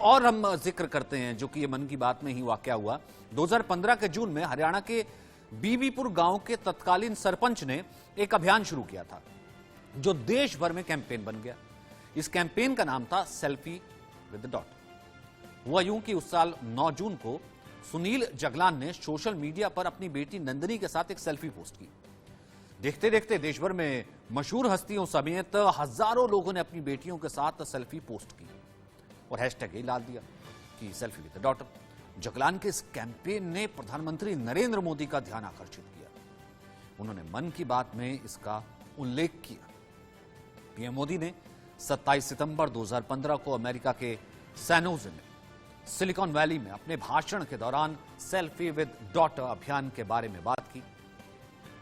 और हम जिक्र करते हैं जो कि ये मन की बात में ही वाकया हुआ। 2015 के जून में हरियाणा के बीबीपुर गांव के तत्कालीन सरपंच ने एक अभियान शुरू किया था जो देश भर में कैंपेन बन गया। इस कैंपेन का नाम था सेल्फी विद डॉटर। हुआ यूं कि उस साल 9 जून को सुनील जगलान ने सोशल मीडिया पर अपनी बेटी नंदिनी के साथ एक सेल्फी पोस्ट की। देखते देखते देश भर में मशहूर हस्तियों समेत हजारों लोगों ने अपनी बेटियों के साथ सेल्फी पोस्ट की और हैशटैग ये डाल दिया कि सेल्फी विद डॉटर। जगलान के इस कैंपेन ने प्रधानमंत्री नरेंद्र मोदी का ध्यान आकर्षित किया। उन्होंने मन की बात में इसका उल्लेख किया। पीएम मोदी ने 27 सितंबर 2015 को अमेरिका के सैन जोसे में सिलिकॉन वैली में अपने भाषण के दौरान सेल्फी विद डॉटर अभियान के बारे में बात की।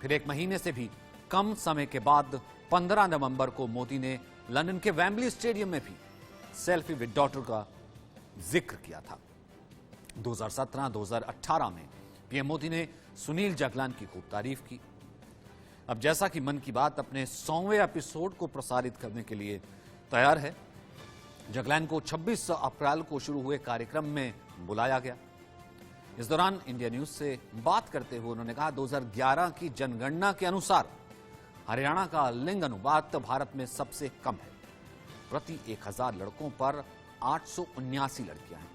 फिर एक महीने से भी कम समय के बाद 15 नवंबर को मोदी ने लंदन के वेम्बली स्टेडियम में भी सेल्फी विद डॉटर का जिक्र किया था। 2017-2018 में पीएम मोदी ने सुनील जगलान की खूब तारीफ की। अब जैसा कि मन की बात अपने 100वें एपिसोड को प्रसारित करने के लिए तैयार है, जगलान को 26 अप्रैल को शुरू हुए कार्यक्रम में बुलाया गया। इस दौरान इंडिया न्यूज से बात करते हुए उन्होंने कहा, 2011 की जनगणना के अनुसार हरियाणा का लिंग अनुपात भारत में सबसे कम है। प्रति 1000 लड़कों पर 879 लड़कियां हैं।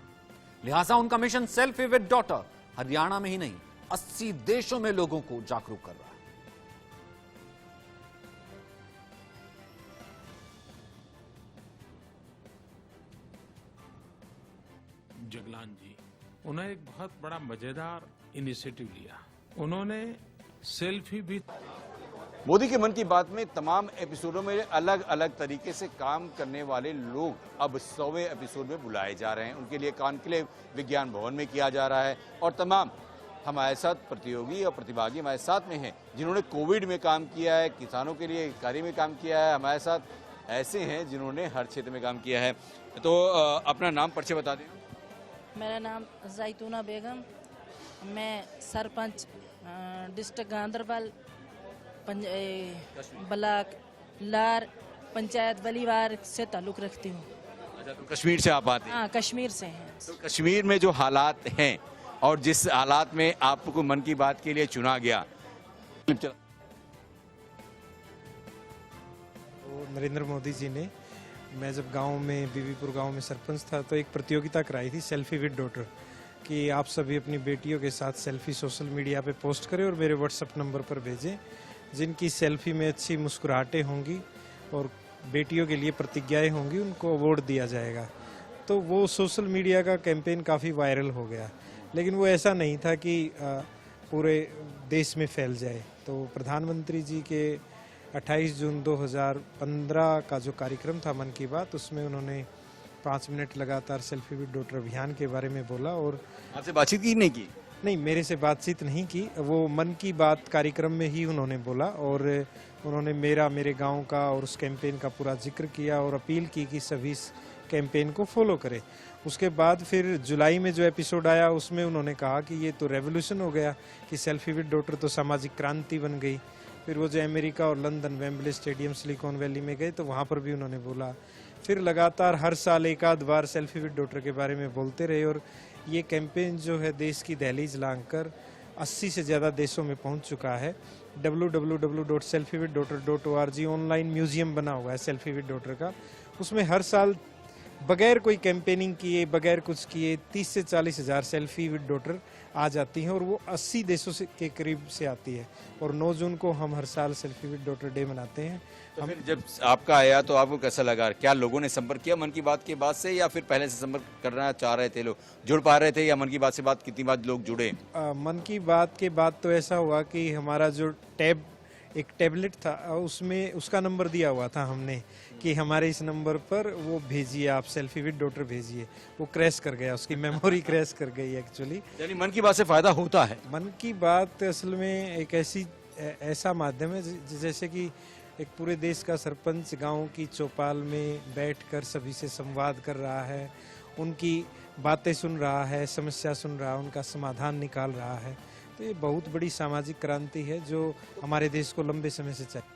लिहाजा उनका mission selfie with daughter Haryana में ही नहीं 80 देशों में लोगों को जागरूक कर रहा है। जगलान जी, उन्होंने एक बहुत बड़ा मजेदार इनिशिएटिव लिया। उन्होंने सेल्फी भी मोदी के मन की बात में तमाम एपिसोडों में अलग अलग तरीके से काम करने वाले लोग अब 100वें एपिसोड में बुलाए जा रहे हैं। उनके लिए कॉन्क्लेव विज्ञान भवन में किया जा रहा है और तमाम हमारे साथ प्रतियोगी और प्रतिभागी हमारे साथ में हैं जिन्होंने कोविड में काम किया है, किसानों के लिए कार्य में काम किया है। हमारे साथ ऐसे हैं जिन्होंने हर क्षेत्र में काम किया है। तो अपना नाम परिचय बता दें। मेरा नाम जैतूना बेगम, मैं सरपंच डिस्ट्रिक्ट गांधरबल ब्लॉक लार पंचायत बलीवार से ताल्लुक रखती हूँ। अच्छा, तो कश्मीर से आप आते हैं? हाँ, कश्मीर से हैं। तो कश्मीर में जो हालात हैं और जिस हालात में आपको मन की बात के लिए चुना गया, तो नरेंद्र मोदी जी ने, मैं जब गांव में बीबीपुर गांव में सरपंच था तो एक प्रतियोगिता कराई थी सेल्फी विद डॉटर कि आप सभी अपनी बेटियों के साथ सेल्फी सोशल मीडिया पे पोस्ट करें और मेरे व्हाट्सएप नंबर पर भेजें। जिनकी सेल्फी में अच्छी मुस्कुराहटें होंगी और बेटियों के लिए प्रतिज्ञाएं होंगी, उनको अवार्ड दिया जाएगा। तो वो सोशल मीडिया का कैंपेन काफ़ी वायरल हो गया, लेकिन वो ऐसा नहीं था कि पूरे देश में फैल जाए। तो प्रधानमंत्री जी के 28 जून 2015 का जो कार्यक्रम था मन की बात, उसमें उन्होंने 5 मिनट लगातार सेल्फी विद डॉटर अभियान के बारे में बोला। और आपसे बातचीत की नहीं की? नहीं, मेरे से बातचीत नहीं की। वो मन की बात कार्यक्रम में ही उन्होंने बोला और उन्होंने मेरे गांव का और उस कैंपेन का पूरा जिक्र किया और अपील की कि सभी इस कैंपेन को फॉलो करें। उसके बाद फिर जुलाई में जो एपिसोड आया उसमें उन्होंने कहा कि ये तो रेवोल्यूशन हो गया, कि सेल्फी विद डॉटर तो सामाजिक क्रांति बन गई। फिर वो जो अमेरिका और London Wembley stadium silicon valley में गए तो वहाँ पर भी उन्होंने बोला। फिर लगातार हर साल एक आध बार सेल्फी विद डॉटर के बारे में बोलते रहे और ये कैंपेन जो है देश की दहलीज लांघकर 80 से ज़्यादा देशों में पहुंच चुका है। www.selfieWithDaughter.org ऑनलाइन म्यूजियम बना हुआ है सेल्फी विद डॉटर का। उसमें हर साल बगैर कोई कैंपेनिंग किए, बगैर कुछ किए 30 से 40 हज़ार सेल्फी विद डॉटर आ जाती हैं और वो 80 देशों से के करीब से आती है। और 9 जून को हम हर साल सेल्फी विद डॉटर डे मनाते हैं। तो फिर जब आपका आया तो आपको कैसा लगा? क्या लोगों ने संपर्क किया मन की बात के बाद से, या फिर पहले से संपर्क करना चाह रहे थे लोग, जुड़ पा रहे थे, या मन की बात से बात कितनी बार लोग जुड़े? मन की बात के बाद तो ऐसा हुआ कि हमारा जो एक टैबलेट था उसमें उसका नंबर दिया हुआ था हमने कि हमारे इस नंबर पर वो भेजिए, आप सेल्फी विद डॉटर भेजिए। वो क्रैश कर गया, उसकी मेमोरी क्रैश कर गई एक्चुअली। यानी मन की बात से फायदा होता है? मन की बात असल में एक ऐसा माध्यम है जैसे कि एक पूरे देश का सरपंच गांव की चौपाल में बैठकर सभी से संवाद कर रहा है, उनकी बातें सुन रहा है, समस्या सुन रहा है, उनका समाधान निकाल रहा है। तो ये बहुत बड़ी सामाजिक क्रांति है जो हमारे देश को लंबे समय से चाहिए।